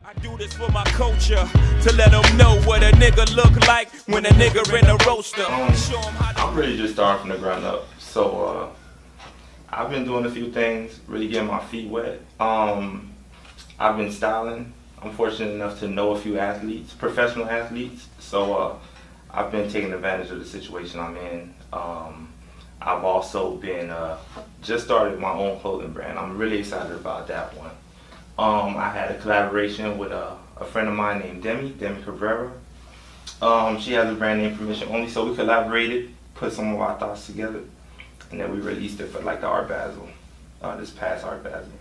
I do this for my culture, to let them know what a nigga look like when a nigga in a roaster. I'm really just starting from the ground up. So I've been doing a few things, really getting my feet wet. I've been styling. I'm fortunate enough to know a few athletes, professional athletes. So I've been taking advantage of the situation I'm in. I've also been just started my own clothing brand. I'm really excited about that one. I had a collaboration with a friend of mine named Demi Cabrera. She has a brand name Permission Only, so we collaborated, put some of our thoughts together, and then we released it for like the Art Basel, this past Art Basel.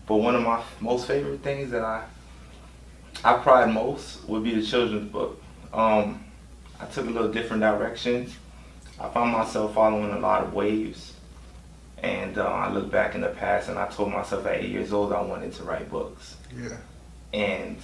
But one of my most favorite things that I pride most would be the children's book. I took a little different direction. I found myself following a lot of waves. And I look back in the past and I told myself at 8 years old I wanted to write books. Yeah. And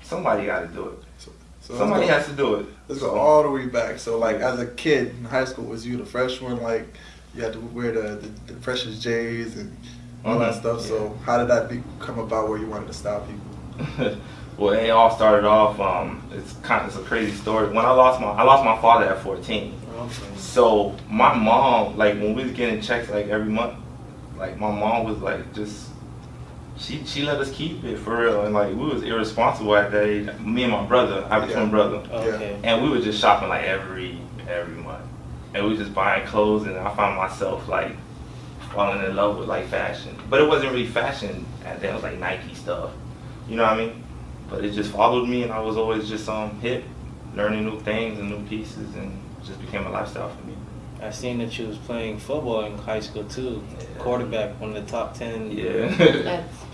somebody got to do it. So somebody has to do it. Let's go all the way back. So like as a kid in high school, was you the freshman? Like you had to wear the freshest J's and all that stuff. Yeah. So how did that come about where you wanted to style people? Well, it all started off. It's a crazy story. When I lost my father at 14. Okay. So my mom, like when we was getting checks like every month, like my mom was like just she let us keep it for real, and like we was irresponsible at that age. Me and my brother, I have a twin brother, Okay. And we were just shopping like every month, and we was just buying clothes, and I found myself like falling in love with like fashion, but it wasn't really fashion at then. It was like Nike stuff, you know what I mean? But it just followed me, and I was always just hip, learning new things and new pieces, and just became a lifestyle for me. I seen that you was playing football in high school too. Yeah. Quarterback, one of the top 10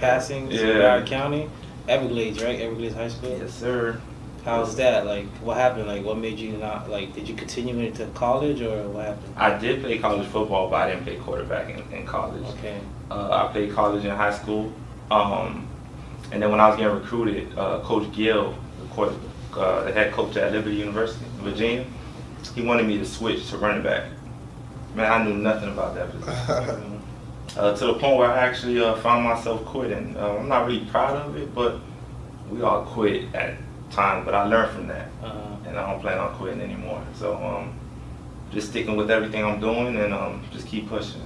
passings in Broward County. Everglades, right? Everglades High School? Yes, sir. How's that? Like, what happened? Like, what made you not, like, did you continue into college or what happened? I did play college football, but I didn't play quarterback in college. Okay. I played college in high school. And then when I was getting recruited, Coach Gill, the head coach at Liberty University, Virginia, he wanted me to switch to running back. Man, I knew nothing about that position. To the point where I actually found myself quitting. I'm not really proud of it, but we all quit at times, but I learned from that. And I don't plan on quitting anymore. So just sticking with everything I'm doing and just keep pushing.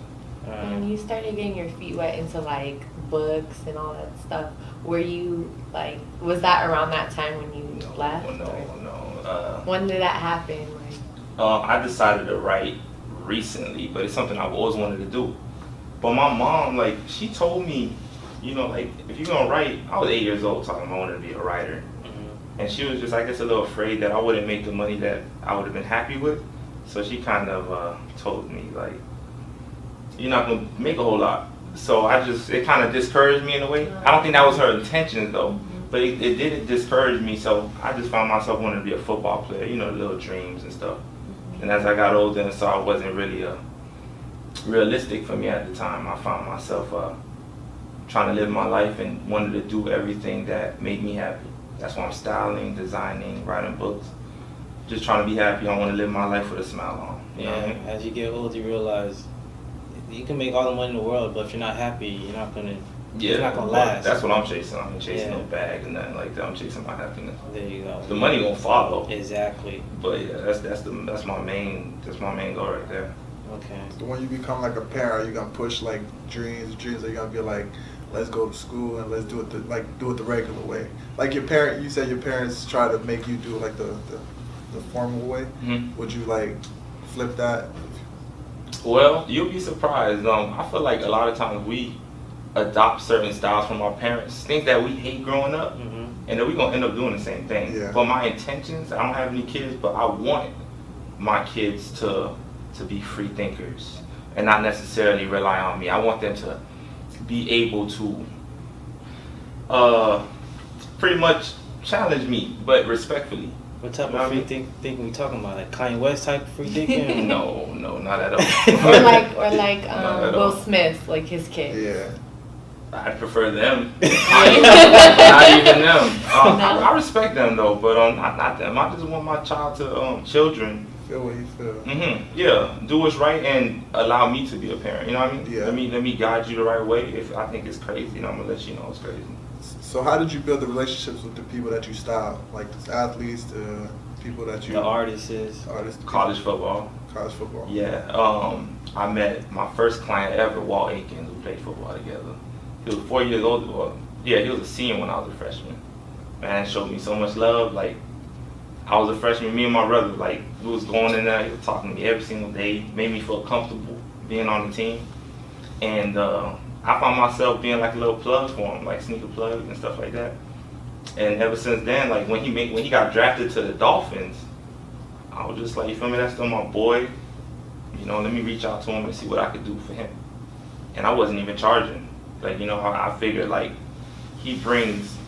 When you started getting your feet wet into like books and all that stuff, were you like, was that around that time when you left? No. When did that happen? I decided to write recently, but it's something I've always wanted to do. But my mom, like, she told me, you know, like, if you're gonna write, I was 8 years old talking about I wanted to be a writer. Mm-hmm. And she was just, I guess, a little afraid that I wouldn't make the money that I would have been happy with. So she kind of told me, like, you're not gonna make a whole lot. So it kind of discouraged me in a way. I don't think that was her intention though, but it did discourage me. So I just found myself wanting to be a football player, you know, little dreams and stuff. And as I got older and saw it wasn't really realistic for me at the time, I found myself trying to live my life and wanted to do everything that made me happy. That's why I'm styling, designing, writing books. Just trying to be happy. I want to live my life with a smile on. You know what I mean? As you get older, you realize you can make all the money in the world, but if you're not happy, you're not gonna. Yeah, it's not gonna last. That's what I'm chasing. I'm chasing no bag and nothing like that. I'm chasing my happiness. There you go. The money won't follow. Exactly. But yeah, that's my main goal right there. Okay. So when you become like a parent, are you gonna push like dreams? Are you gonna be like, let's go to school and let's do it the regular way? Like you said your parents try to make you do like the formal way. Mm-hmm. Would you like flip that? Well, you'll be surprised. I feel like a lot of times we adopt certain styles from our parents, things that we hate growing up, and then we're gonna end up doing the same thing. Yeah. But my intentions, I don't have any kids, but I want my kids to be free thinkers and not necessarily rely on me. I want them to be able to pretty much challenge me, but respectfully. What type of free thinking we talking about? Like Kanye West type free thinking? No, not at all. or like Will Smith, like his kids. Yeah. I prefer them. Not even them. I respect them though, but not them. I just want my children. Feel what you feel. Mm-hmm. Yeah, do what's right and allow me to be a parent. You know what I mean? Yeah. Let me guide you the right way. If I think it's crazy, I'm gonna let you know it's crazy. So how did you build the relationships with the people that you style, like the athletes, the people that you... The artists. College football. College football. Yeah. I met my first client ever, Walt Aikens, who played football together. He was 4 years old. Well, yeah, he was a senior when I was a freshman. Man, showed me so much love. Like, I was a freshman, me and my brother, like, we was going in there, he was talking to me every single day, made me feel comfortable being on the team. And I found myself being like a little plug for him, like sneaker plug and stuff like that. And ever since then, like when he got drafted to the Dolphins, I was just like, you feel me, that's still my boy. You know, let me reach out to him and see what I could do for him. And I wasn't even charging. Like, you know, I figured like he brings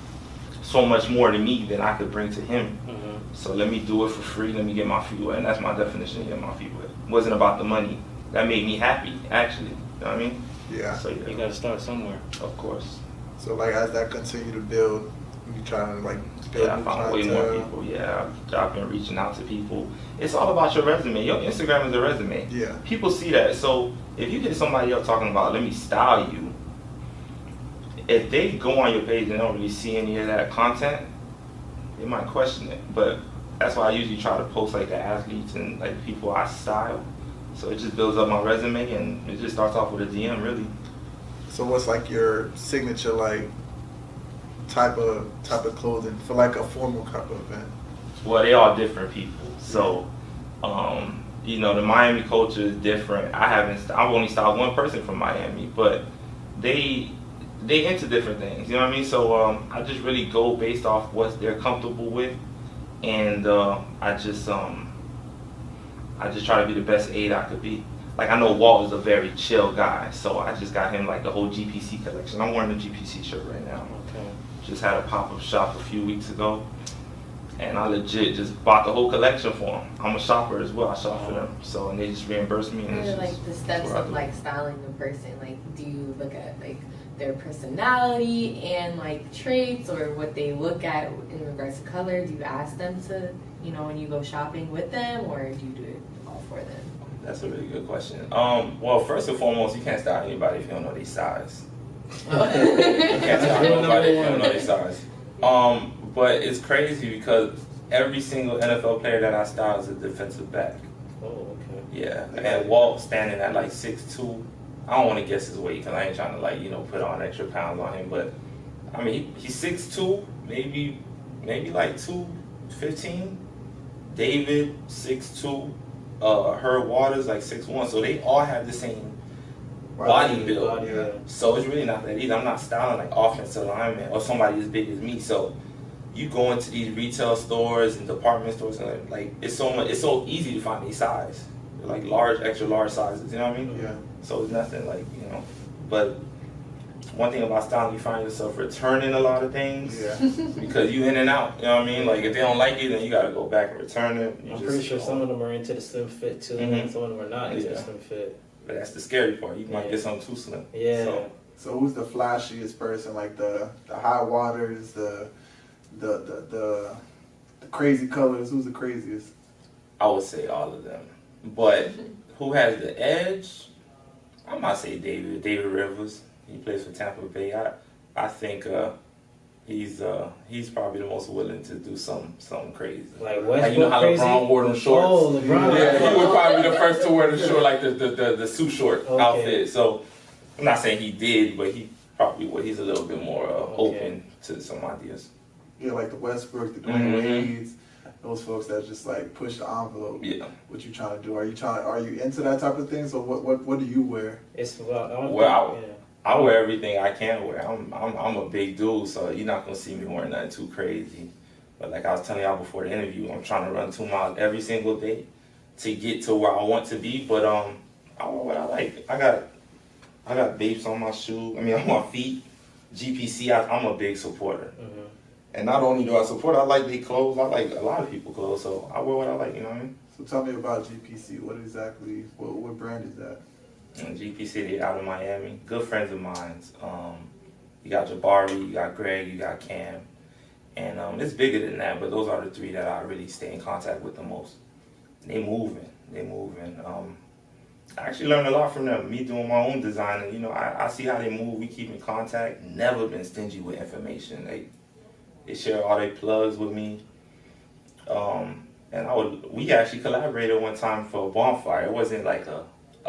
so much more to me than I could bring to him. Mm-hmm. So let me do it for free, let me get my feet wet. And that's my definition of getting my feet wet. It wasn't about the money. That made me happy, actually. You know what I mean? Yeah. So yeah. You gotta start somewhere. Of course. So like as that continue to build, you trying to like build I found way more people. Yeah, I've been reaching out to people. It's all about your resume. Your Instagram is a resume. Yeah. People see that. So if you get somebody else talking about, let me style you, if they go on your page and don't really see any of that content, they might question it. But that's why I usually try to post like the athletes and like the people I style. So it just builds up my resume and it just starts off with a DM really. So what's like your signature like type of clothing for like a formal type of event? Well, they all different people. So, you know, the Miami culture is different. I've only styled one person from Miami, but they into different things. You know what I mean? So I just really go based off what they're comfortable with, and I just try to be the best aid I could be. Like I know Walt is a very chill guy, so I just got him like the whole GPC collection. I'm wearing the GPC shirt right now. Okay. Just had a pop-up shop a few weeks ago, and I legit just bought the whole collection for them. I'm a shopper as well. I shop for them, so and they just reimbursed me. And What are like the steps of like styling the person? Like, do you look at like their personality and like traits, or what they look at in regards to color? Do you ask them to, you know, when you go shopping with them, or do you do it all for them? That's a really good question. Well, first and foremost, you can't style anybody if you don't know their size. You can't style nobody if you don't know their size. But it's crazy because every single NFL player that I style is a defensive back. Oh, okay. Yeah, and Walt standing at like 6'2". I don't want to guess his weight because I ain't trying to like, you know, put on extra pounds on him. But I mean, he's 6'2", maybe like 215. David 6'2". Herb Waters like 6'1", so they all have the same body build. Yeah. So it's really not that easy. I'm not styling like offensive lineman or somebody as big as me. So you go into these retail stores and department stores and like it's so easy to find these size. They're like large, extra large sizes. You know what I mean? Yeah. So it's nothing like, you know. But one thing about styling, you find yourself returning a lot of things. Yeah. Because you in and out. You know what I mean? Like if they don't like it, then you gotta go back and return it. I'm pretty sure some of them are into the slim fit too, and some of them are not into the Yeah. slim fit. But that's the scary part. You might get something too slim. Yeah. So who's the flashiest person? Like the high waters, the crazy colors. Who's the craziest? I would say all of them. But who has the edge? I might say David Rivers. He plays for Tampa Bay. I think he's probably the most willing to do something crazy. Like Westbrook, like you know how crazy? LeBron wore them shorts. Oh, LeBron. Yeah, he would probably be the first to wear the short, like the suit short Okay. outfit. So I'm not saying he did, but he probably would. He's a little bit more open to some ideas. Yeah, like the Westbrook, the Dwayne Wades, those folks that just like push the envelope. Yeah. What you trying to do? Are you into that type of thing? So what do you wear? It's I wear everything I can wear. I'm a big dude, so you're not gonna see me wearing nothing too crazy. But like I was telling y'all before the interview, I'm trying to run 2 miles every single day to get to where I want to be. But I wear what I like. I got Bapes on my shoe. I mean on my feet. GPC. I'm a big supporter. Mm-hmm. And not only do I support, I like their clothes. I like a lot of people's clothes, so I wear what I like. You know what I mean? So tell me about GPC. What brand is that? And GPC, they out of Miami. Good friends of mine. You got Jabari, you got Greg, you got Cam. And it's bigger than that, but those are the 3 that I really stay in contact with the most. They moving. I actually learned a lot from them. Me doing my own designing, you know, I see how they move. We keep in contact. Never been stingy with information. They share all their plugs with me. And we actually collaborated one time for a bonfire. It wasn't like a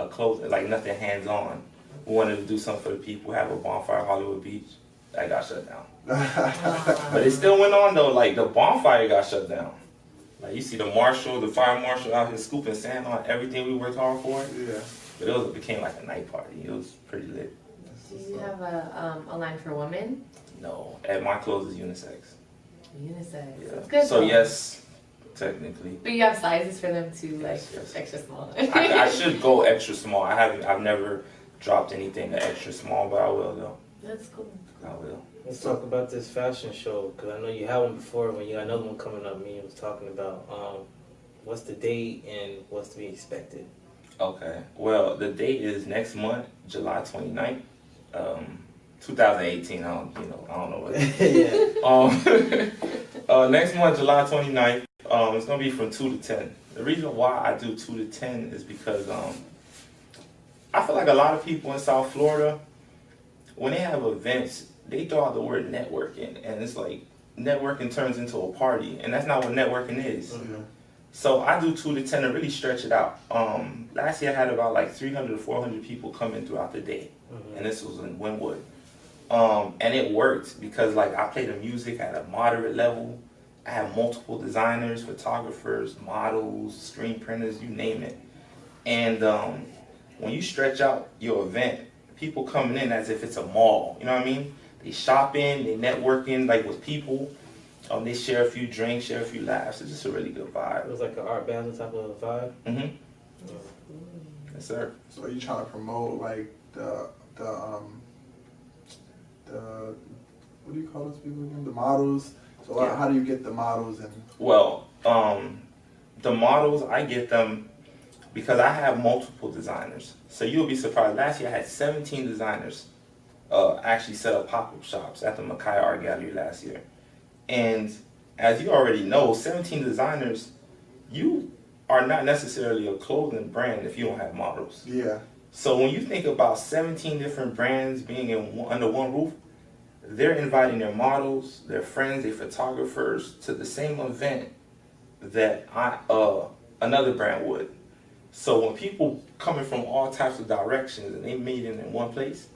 close, like nothing hands on. We wanted to do something for the people, have a bonfire at Hollywood Beach. That got shut down. But it still went on though. Like the bonfire got shut down. Like you see the fire marshal out here scooping sand on everything we worked hard for. Yeah. But it became like a night party. It was pretty lit. Do you have a line for women? No, at my clothes is unisex. Unisex. Yeah. That's good. So though. yes, technically. But you have sizes for them too, like Yes. extra small. I should go extra small. I've never dropped anything extra small, but I will though. That's cool. I will. Let's talk about this fashion show, because I know you had one before. When you got another one coming up, me was talking about what's the date and what's to be expected. Okay. Well, the date is next month, July 29th, 2018. I don't know what. Yeah. Next month, July 29th. It's gonna be from 2 to 10. The reason why I do 2 to 10 is because I feel like a lot of people in South Florida, when they have events, they throw out the word networking, and it's like networking turns into a party, and that's not what networking is. Mm-hmm. So I do 2 to 10 to really stretch it out. Last year I had about like 300 to 400 people come in throughout the day, and this was in Wynwood. And it worked because like I play the music at a moderate level. I have multiple designers, photographers, models, screen printers, you name it. And when you stretch out your event, people coming in as if it's a mall, you know what I mean? They shopping, they networking like with people. They share a few drinks, share a few laughs. It's just a really good vibe. It was like an art basel type of vibe. Mm-hmm. Yes, sir. So are you trying to promote like the what do you call those people again? The models. So Yeah. how do you get the models and? Well, the models, I get them because I have multiple designers. So you'll be surprised. Last year I had 17 designers actually set up pop-up shops at the Mackay Art Gallery last year. And as you already know, 17 designers, you are not necessarily a clothing brand if you don't have models. Yeah. So when you think about 17 different brands being under one roof, they're inviting their models, their friends, their photographers to the same event that another brand would. So when people coming from all types of directions and they meet in one place,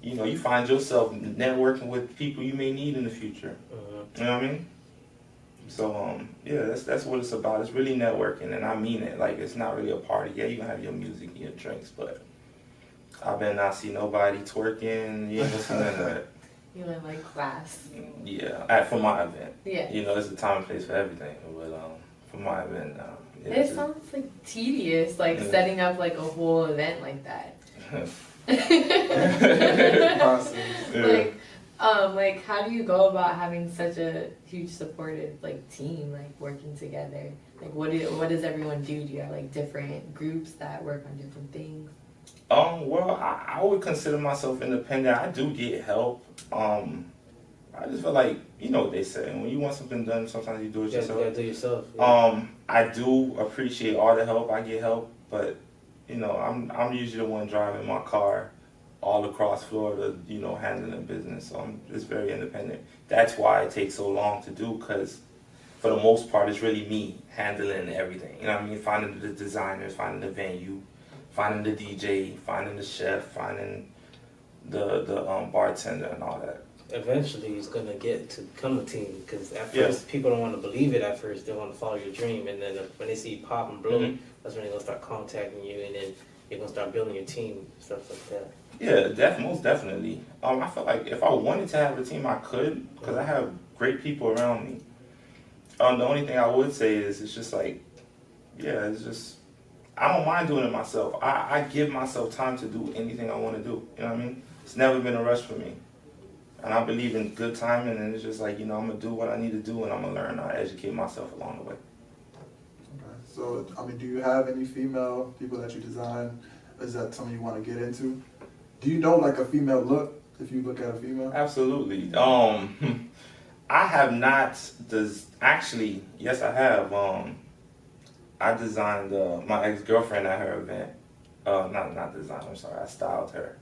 you know, you find yourself networking with people you may need in the future. You know what I mean? So yeah, that's what it's about. It's really networking, and I mean it. Like it's not really a party. Yeah, you gonna have your music and your drinks, but I better not see nobody twerking. You ain't gonna see none of that. You went like class. Yeah, for my event. Yeah. You know, there's a time and place for everything, but for my event, yeah, It sounds like tedious, like setting up like a whole event like that. Like how do you go about having such a huge supportive like team, like working together? Like what does everyone do? Do you have like different groups that work on different things? Well, I would consider myself independent. I do get help. I just feel like, you know what they say, when you want something done, sometimes you do it yourself. You gotta do it yourself. Yeah. I do appreciate all the help. I get help, but you know, I'm usually the one driving my car all across Florida, you know, handling business. So I'm just very independent. That's why it takes so long to do, because for the most part, it's really me handling everything. You know what I mean? Finding the designers, finding the venue, finding the DJ, finding the chef, finding the bartender and all that. Eventually, it's gonna get to become a team, because at first people don't want to believe it. At first, they want to follow your dream, and then when they see you pop and blow, that's when they're gonna start contacting you, and then you're gonna start building your team, stuff like that. Yeah, most definitely. I feel like if I wanted to have a team, I could, because I have great people around me. The only thing I would say is it's just like, yeah, it's just, I don't mind doing it myself. I give myself time to do anything I want to do. You know what I mean? It's never been a rush for me. And I believe in good timing, and it's just like, you know, I'm going to do what I need to do, and I'm going to learn how to educate myself along the way. Okay. So, I mean, do you have any female people that you design? Is that something you want to get into? Do you know, like, a female look, if you look at a female? Absolutely. I have not, actually, yes, I have. I designed my ex-girlfriend at her event. Not design. I'm sorry, I styled her.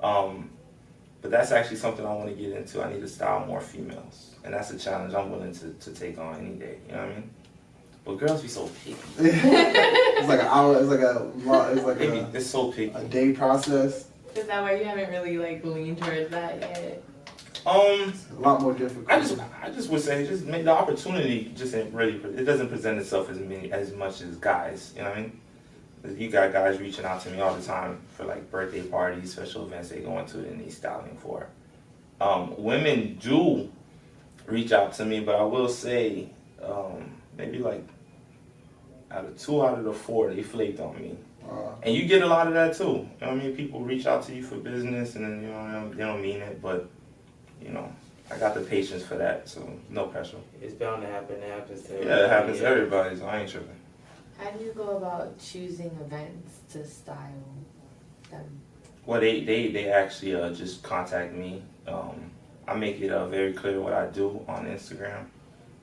But that's actually something I want to get into. I need to style more females, and that's a challenge I'm willing to take on any day. You know what I mean? But girls be so picky. It's like an hour. It's like a lot. It's like It's so picky. a day process. Is that why you haven't really like leaned towards that yet? It's a lot more difficult. I just would say just make the opportunity just ain't really. It doesn't present itself as much as guys. You know what I mean? You got guys reaching out to me all the time for like birthday parties, special events they going to and need styling for. Women do reach out to me, but I will say maybe like out of 2 out of the 4 they flaked on me. And you get a lot of that too. You know what I mean? People reach out to you for business and then they don't mean it, but I got the patience for that, so no pressure. It's bound to happen. It happens to everybody. Yeah, it happens to everybody, so I ain't tripping. How do you go about choosing events to style them? Well, they actually just contact me. I make it very clear what I do on Instagram,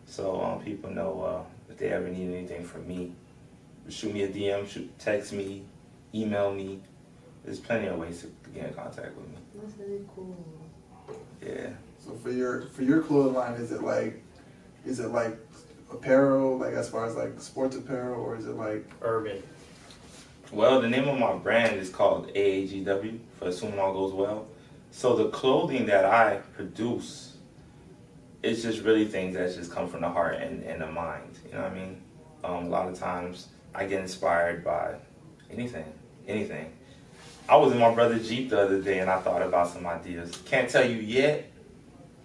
so people know if they ever need anything from me. Shoot me a DM, text me, email me. There's plenty of ways to get in contact with me. That's really cool. Yeah. So for your clothing line, is it like apparel, like as far as like sports apparel, or is it like Urban. Well, the name of my brand is called AAGW, for Assuming All Goes Well. So the clothing that I produce, it's just really things that just come from the heart and the mind. You know what I mean? A lot of times I get inspired by anything. I was in my brother's Jeep the other day and I thought about some ideas. Can't tell you yet,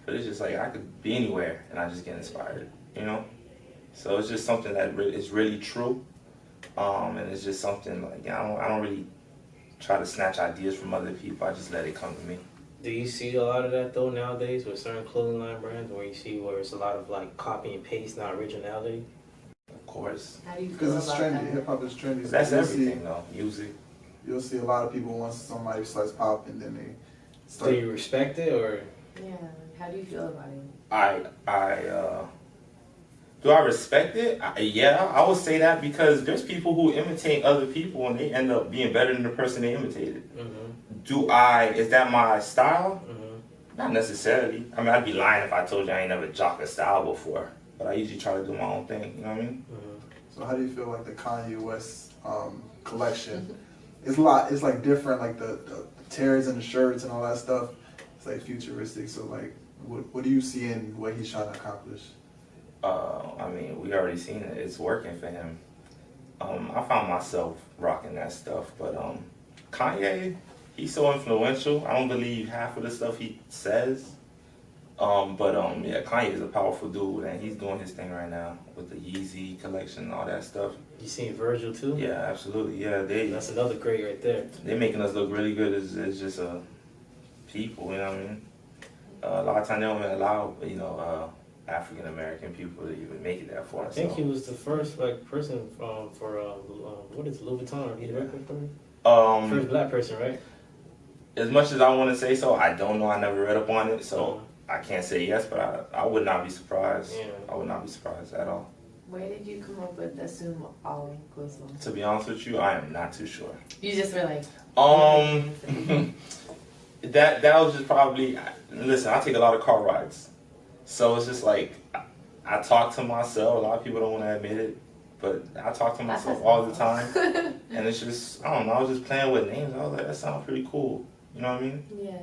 but it's just like I could be anywhere and I just get inspired, So it's just something that is really true. And it's just something like I don't really try to snatch ideas from other people. I just let it come to me. Do you see a lot of that though nowadays with certain clothing line brands where it's a lot of like copy and paste, not originality? Of course. How do you feel because it's about trendy? that? Hip hop is trendy. So That's you'll everything though. Music. You'll see a lot of people once somebody starts pop and then they start. Do you respect it or? Yeah, like, how do you feel about it? Do I respect it? Yeah, I would say that because there's people who imitate other people and they end up being better than the person they imitated. Mm-hmm. Is that my style? Mm-hmm. Not necessarily. I mean, I'd be lying if I told you I ain't never jocked a style before. But I usually try to do my own thing, you know what I mean? Mm-hmm. So how do you feel like the Kanye West collection? It's like different, like the tears and the shirts and all that stuff. It's like futuristic. So like, what do you see in what he's trying to accomplish? I mean, we already seen it. It's working for him. I found myself rocking that stuff, but Kanye, he's so influential. I don't believe half of the stuff he says. Yeah, Kanye is a powerful dude, and he's doing his thing right now with the Yeezy collection and all that stuff. You seen Virgil too? Yeah, absolutely. Yeah, That's another great right there. They're making us look really good as just people. You know what I mean? A lot of times they don't even allow African American people to even make it that far. I think he was the first person for what is Louis Vuitton? He the record for? First black person, right? As much as I want to say so, I don't know. I never read up on it, so I can't say yes. But I would not be surprised. Yeah. I would not be surprised at all. Where did you come up with Assume All Goes Well? To be honest with you, I am not too sure. You just were like, that was just probably. Listen, I take a lot of car rides. So it's just like, I talk to myself. A lot of people don't want to admit it, but I talk to myself all the time. And it's just, I don't know, I was just playing with names. I was like, that sounds pretty cool. You know what I mean? Yeah.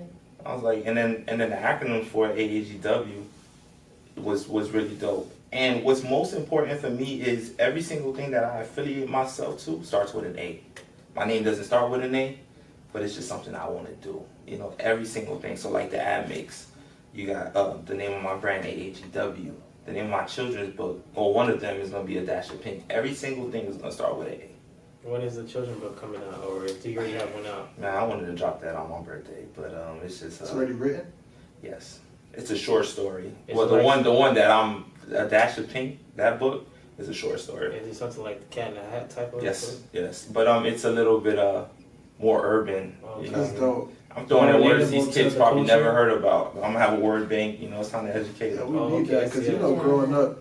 I was like, and then the acronym for AAGW was really dope. And what's most important for me is every single thing that I affiliate myself to starts with an A. My name doesn't start with an A, but it's just something I want to do. Every single thing. So like the ad mix. You got the name of my brand, AAGW. The name of my children's book, or one of them is going to be A Dash of Pink. Every single thing is going to start with an A. When is the children's book coming out, or do you already have one out? Man, I wanted to drop that on my birthday, but it's just... It's already written? Yes. It's a short story. The one that I'm... A Dash of Pink, that book, is a short story. Is it something like the Cat in the Hat type of Yes, book? yes. But it's a little bit more urban. Okay. That's dope. I'm throwing in words these kids probably culture. never heard about. I'm going to have a word bank. It's time to educate Yeah, them. we need that because, growing up,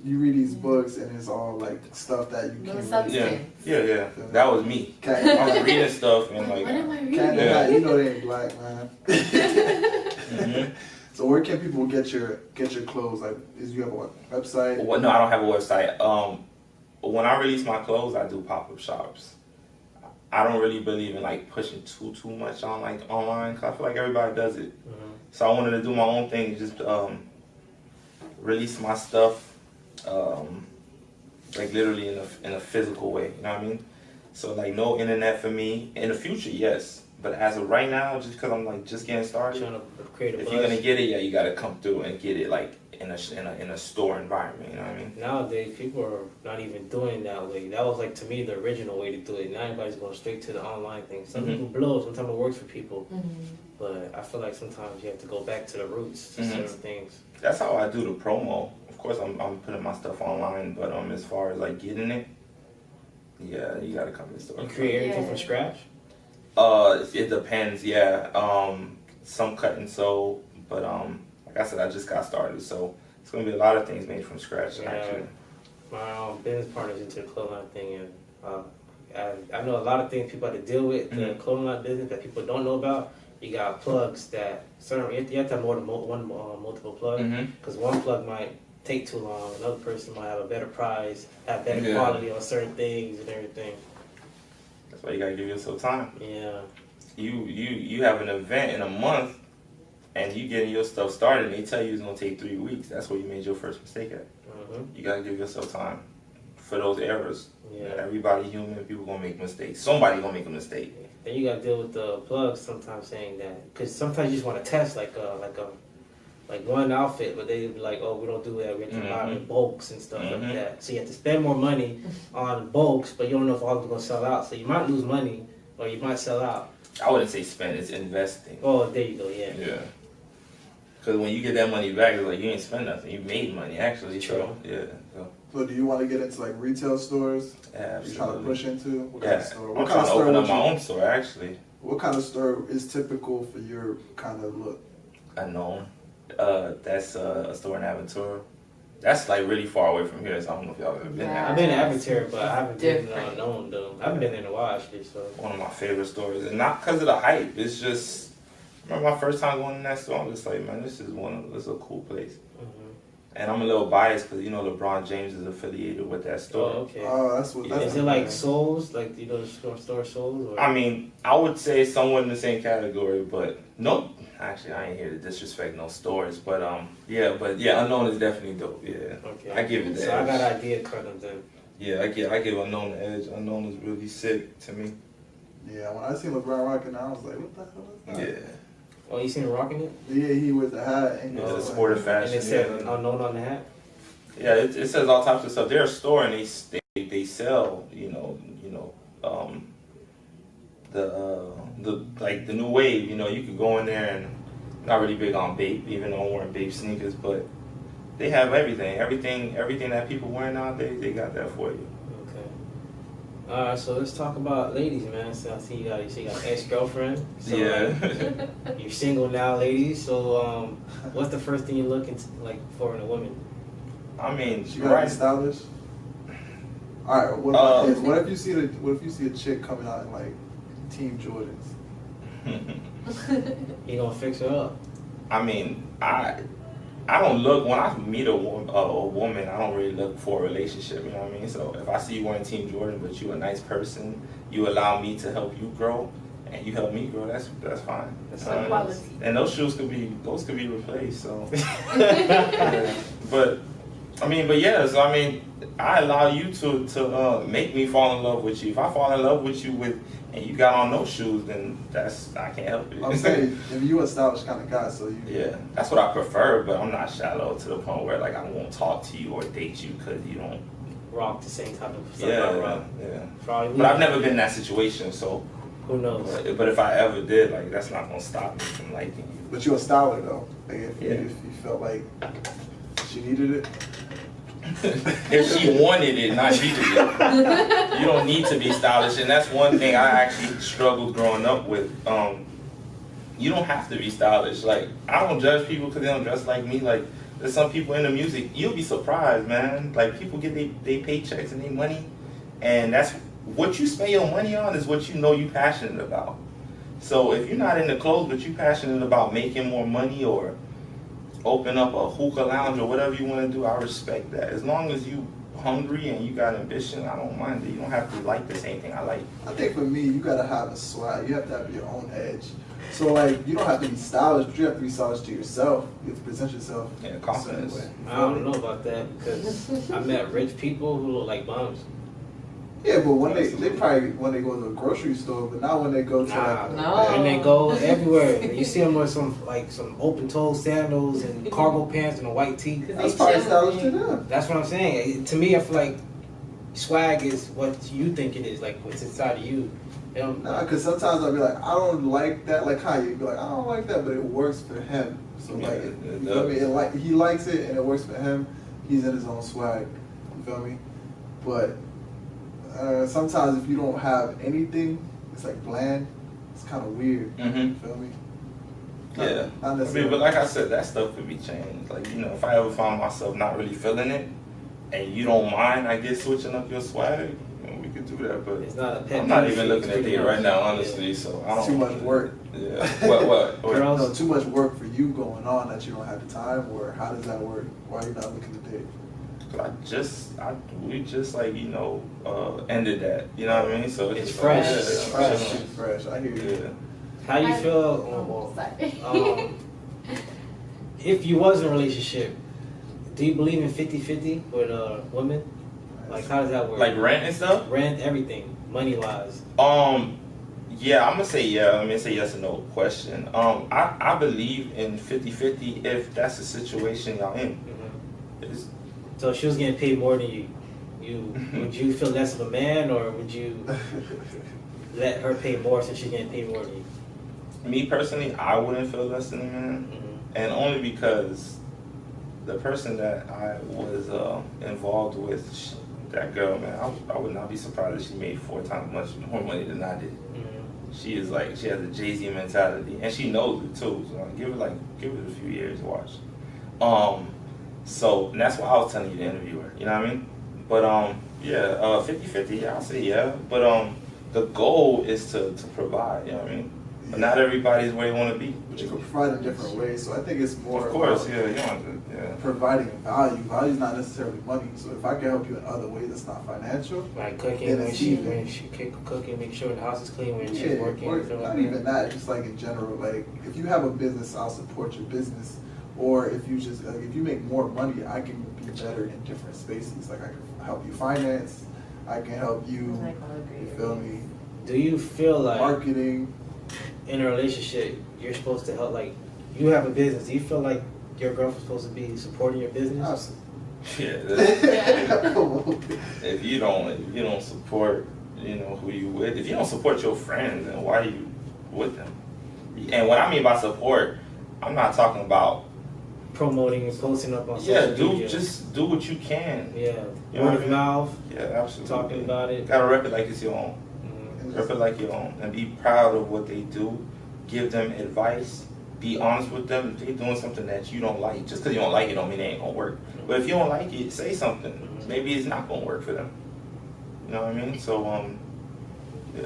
you read these books and it's all like stuff that you No can't substance. Yeah. That was me. Really, I was reading stuff and like. What am I reading? Can't deny, you know they ain't black, man. Mhm. So where can people get your clothes? Like, you have a website? Well, no, I don't have a website. When I release my clothes, I do pop-up shops. I don't really believe in like pushing too much on like online because I feel like everybody does it. So I wanted to do my own thing, just release my stuff, like literally in a physical way. You know what I mean? So like no internet for me. In the future, yes. But as of right now, just because I'm like just getting started, Trying to create a if buzz. you're gonna get it, yeah, you gotta come through and get it like in a store environment. You know what I mean? Nowadays, people are not even doing that way. That was like to me the original way to do it. Now everybody's going straight to the online thing. Some people blow. Sometimes it works for people, but I feel like sometimes you have to go back to the roots to certain things. That's how I do the promo. Of course, I'm putting my stuff online, but as far as like getting it, yeah, you gotta come to the store. You create everything from scratch. It depends. Yeah. Some cut and sew, but like I said, I just got started, so it's gonna be a lot of things made from scratch. Yeah. Actually. My business partner's into the clothing line thing, and I know a lot of things people have to deal with the clothing line business that people don't know about. You got plugs that you have to have more than multiple plugs because one plug might take too long. Another person might have a better price, have better quality on certain things and everything. That's why you gotta give yourself time. Yeah. You have an event in a month, and you getting your stuff started, and they tell you it's gonna take 3 weeks. That's where you made your first mistake at. You gotta give yourself time for those errors. Yeah. Everybody human. People gonna make mistakes. Somebody gonna make a mistake. Then you gotta deal with the plugs sometimes saying that because sometimes you just want to test like one outfit, but they be like, oh, we don't do that. We have to buy in bulks and stuff like that. So you have to spend more money on bulks, but you don't know if all of them gonna sell out. So you might lose money or you might sell out. I wouldn't say spend. It's investing. Oh, there you go. Yeah. Yeah. Because when you get that money back, it's like you ain't spend nothing. You made money, actually. True. Yeah. So do you want to get into like retail stores? Yeah, You trying to absolutely. push into? What kind Yeah. of store? I'm What kind trying of to store open up would my you? own store, actually. What kind of store is typical for your kind of look? Unknown. That's a store in Aventura. That's like really far away from here, so I don't know if y'all ever been there. I've been to Avatar, but I haven't been Different. Unknown though. I haven't been there in a while actually. So One of my favorite stores, and not because of the hype. It's just remember my first time going in that store. I'm just like, man, this is a cool place. And I'm a little biased because LeBron James is affiliated with that store. oh, okay. Oh, that's what. That's Is it like Souls, like the store Souls? Or? I mean, I would say somewhat in the same category, but no. Actually, I ain't here to disrespect no stores, but Unknown is definitely dope. Yeah, Okay. I give it the So edge. I got an idea kind of then. Yeah, I give Unknown the edge. Unknown is really sick to me. Yeah, when I seen LeBron rocking, I was like, what the hell is that? Yeah, Oh, you seen him rocking it? Yeah, he with the hat. And yeah, he the was sport of like, fashion. And it said yeah. Unknown on the hat. Yeah, it says all types of stuff. They're a store and they sell, the like the new wave. You could go in there and not really big on Bape, even though I'm wearing Bape sneakers, but they have everything that people wear nowadays. They got that for you. Okay. All right, so let's talk about ladies, man. So I see you got an ex-girlfriend. So Yeah. you're single now, ladies. So what's the first thing you're looking for in a woman? I mean, She gotta be stylish. All right. What about this? What if you see a chick coming out in like Team Jordans? You gonna fix her up? I mean, I don't look when I meet a woman. I don't really look for a relationship. You know what I mean? So if I see you wearing Team Jordan, but you a nice person, you allow me to help you grow, and you help me grow. That's fine. That's quality. And those shoes could be replaced. So, yeah. But yeah. So I allow you to make me fall in love with you. If I fall in love with you and you got on those shoes, then I can't help it. I'm saying, if you a stylish kind of guy, so you. Yeah, that's what I prefer, but I'm not shallow to the point where like I won't talk to you or date you because you don't. Rock the same type of stuff. Yeah. Probably. But I've never been in that situation, so. Who knows? But if I ever did, like that's not gonna stop me from liking you. But you're a styler though. Like if Yeah. you felt like she needed it. If she wanted it, not needed it. You don't need to be stylish, and that's one thing I actually struggled growing up with. You don't have to be stylish. Like I don't judge people because they don't dress like me. Like There's some people in the music, you'll be surprised, man. Like, people get they paychecks and their money, and that's what you spend your money on is what you know you passionate about. So if you're not into clothes, but you're passionate about making more money or open up a hookah lounge or whatever you want to do, I respect that. As long as you hungry and you got ambition, I don't mind it. You don't have to like the same thing I like. I think for me, you gotta have a swag. You have to have your own edge. So like, you don't have to be stylish, but you have to be stylish to yourself. You have to present yourself. Yeah, confidence. a certain way. I don't know about that because I met rich people who look like bums. Yeah, but when they probably when they go to a grocery store, but not when they go to Nah, like. No. And they go everywhere. You see them with some open-toed sandals and cargo pants and a white tee. That's probably stylish to them. That's what I'm saying. To me, I feel like swag is what you think it is, like what's inside of you. Nah, because sometimes I'll be like, I don't like that. Like Kanye, be like, I don't like that, but it works for him. So Yeah, like, it you feel me? Like he likes it and it works for him. He's in his own swag. You feel me? But sometimes if you don't have anything, it's like bland. It's kind of weird. Mm-hmm. You feel me? Yeah. Not I necessarily. mean, but like I said, that stuff could be changed. Like, you know, if I ever find myself not really feeling it, and you don't mind, I guess, switching up your swag, you know, we could do that. But It's not a pet I'm not peeve even for you, looking at pretty it much. right now, honestly. So I don't. Too much work. Yeah. What? Girls- No, too much work for you going on that you don't have the time, or how does that work? Why are you not looking to date? We just like, you know, ended that. You know what I mean? So It's just fresh. Like, It's Fresh, fresh. shit fresh. I hear you. Yeah. How you feel? Oh, sorry. If you was in a relationship, do you believe in 50-50 with women? Like, how does that work? Like rent and stuff. Rent, everything, money wise. Yeah, I'm gonna say yeah. I'm gonna say yes or no question. I believe in 50-50 if that's the situation y'all in. It's, So if she was getting paid more than you would you feel less of a man, or would you let her pay more since she's getting paid more than you? me personally, I wouldn't feel less than a man, and only because the person that I was involved with, that girl, man, I would not be surprised if she made 4 times much more money than I did. She is like, she has a Jay-Z mentality, and she knows it too. So give it a few years to watch. So and that's why I was telling you to interview her. You know what I mean? But yeah, 50-50. Yeah, I'll say yeah. But the goal is to provide. You know what I mean? But not everybody's where they want to be. But you can provide in different ways. So I think it's more Of course, about yeah. You want to, yeah. providing value. Value is not necessarily money. So if I can help you in other ways that's not financial, Like cooking, And when it's she even- cooking, make sure the house is clean when she's yeah, working. or and stuff not like even that. Just like in general, like if you have a business, I'll support your business. Or if you just like, if you make more money, I can be better in different spaces. Like I can help you finance. I can help you. Like, I'll agree. You feel me? Do you feel like Marketing. in a relationship you're supposed to help? Like, you have a business. Do you feel like your girlfriend's supposed to be supporting your business? Absolutely. Yeah. If you don't support, you know, who you with. If you don't support your friends, then why are you with them? And what I mean by support, I'm not talking about. Promoting and posting up on Yeah, social media. just do what you can. Yeah, You know what word I of mean? mouth, Yeah, absolutely. talking about it. Gotta rep it like it's your own. Mhm. Rep it like your own, and be proud of what they do. Give them advice. Be honest with them. If they're doing something that you don't like, just because you don't like it, don't mean it ain't gonna work. But if you don't like it, say something. Maybe it's not gonna work for them. You know what I mean? So yeah.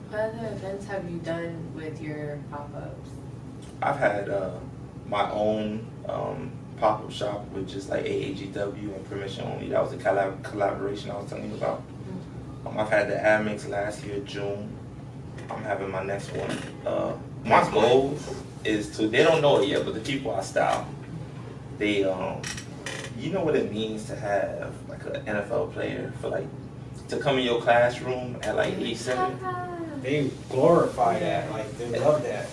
What other events have you done with your pop-ups? I've had my own pop-up shop with just like AAGW and Permission Only. That was a collaboration I was telling you about. I've had the Admix last year, June. I'm having my next one. My goal is to, they don't know it yet, but the people I style, they, you know what it means to have like an NFL player for like, to come in your classroom at like age 7. They glorify that. Like, they love that.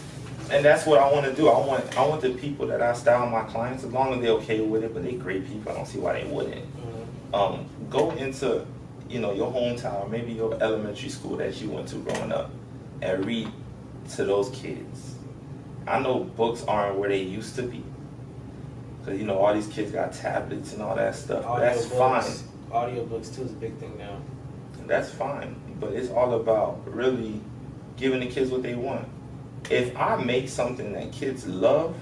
And that's what I want to do. I want the people that I style my clients, as long as they're okay with it, but they're great people. I don't see why they wouldn't. Go into, you know, your hometown, maybe your elementary school that you went to growing up, and read to those kids. I know books aren't where they used to be, because you know all these kids got tablets and all that stuff. That's fine. Audiobooks too is a big thing now. That's fine, but it's all about really giving the kids what they want. If I make something that kids love,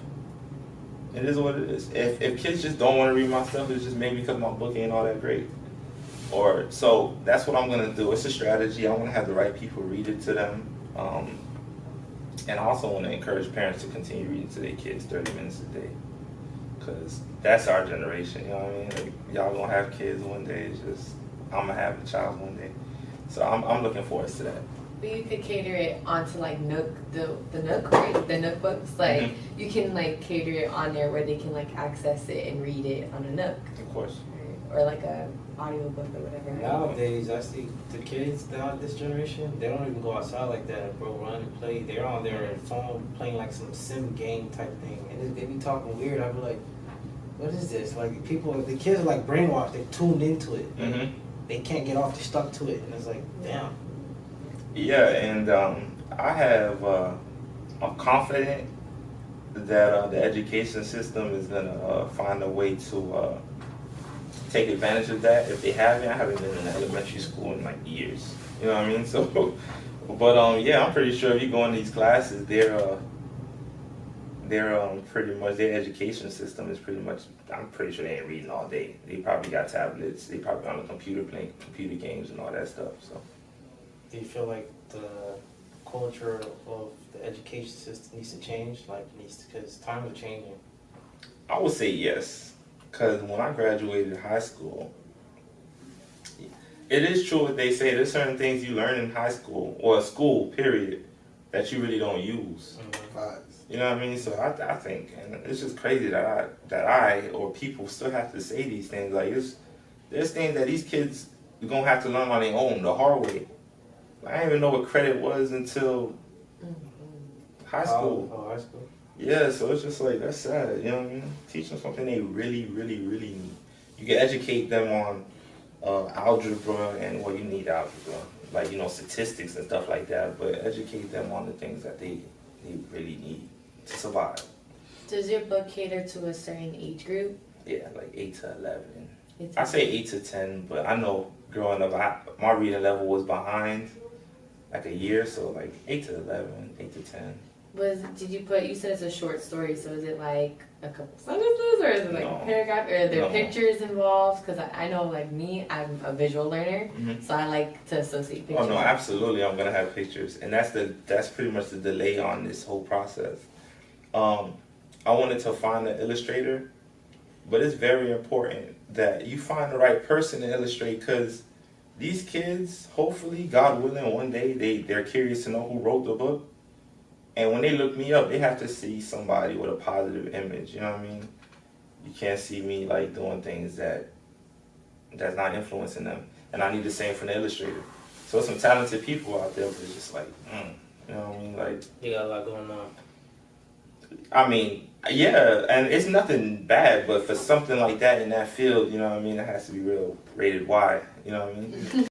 It is what it is. If kids just don't want to read my stuff, it's just maybe because my book ain't all that great. Or so that's what I'm gonna do. It's a strategy. I want to have the right people read it to them, and I also want to encourage parents to continue reading to their kids 30 minutes a day, because that's our generation. You know what I mean? Like, y'all gonna have kids one day. It's just I'm gonna have a child one day. So I'm looking forward to that. But you could cater it onto like Nook, the Nook, right? The Nook books. Like you can like cater it on there where they can like access it and read it on a Nook. Of course. Or like a audiobook or whatever. Nowadays, I see the kids now, this generation, they don't even go outside like that, bro. Run and play. They're on their phone playing like some sim game type thing, and they be talking weird. I be like, what is this? Like the kids are like brainwashed. They're tuned into it. They can't get off. They're stuck to it, and it's like, damn. Yeah, and I'm confident that the education system is gonna find a way to take advantage of that. If they haven't, I haven't been in elementary school in like years. You know what I mean? So, but yeah, I'm pretty sure if you go in these classes, they're pretty much, their education system is pretty much, I'm pretty sure they ain't reading all day. They probably got tablets. They probably on the computer playing computer games and all that stuff. So. Do you feel like the culture of the education system needs to change? Because times are changing. I would say yes, because when I graduated high school, it is true what they say. There's certain things you learn in high school, or school, period, that you really don't use. You know what I mean? So I think, and it's just crazy that I or people still have to say these things. Like, there's things that these kids are going to have to learn on their own, the hard way. I didn't even know what credit was until high school. Oh, high school. Yeah, so it's just like, that's sad, you know what I mean? Teach them something they really, really, really need. You can educate them on algebra and, well, you need algebra, like, you know, statistics and stuff like that, but educate them on the things that they really need to survive. Does your book cater to a certain age group? Yeah, like 8 to 11. I say 8 to 10, but I know growing up, my reading level was behind like a year, so like 8 to 11, 8 to 10. You said it's a short story, so is it like a couple sentences, or is it like a paragraph, or are there pictures involved? Because I know, like me, I'm a visual learner, so I like to associate pictures. Oh no, absolutely, I'm gonna have pictures, and that's pretty much the delay on this whole process. I wanted to find an illustrator, but it's very important that you find the right person to illustrate, because these kids, hopefully, God willing, one day they're curious to know who wrote the book. And when they look me up, they have to see somebody with a positive image. You know what I mean? You can't see me like doing things that's not influencing them. And I need the same from the illustrator. So some talented people out there, but it's just like, you know what I mean? Like, You got a lot going on. I mean, yeah, and it's nothing bad, but for something like that in that field, you know what I mean, it has to be real rated Y. You know what I mean?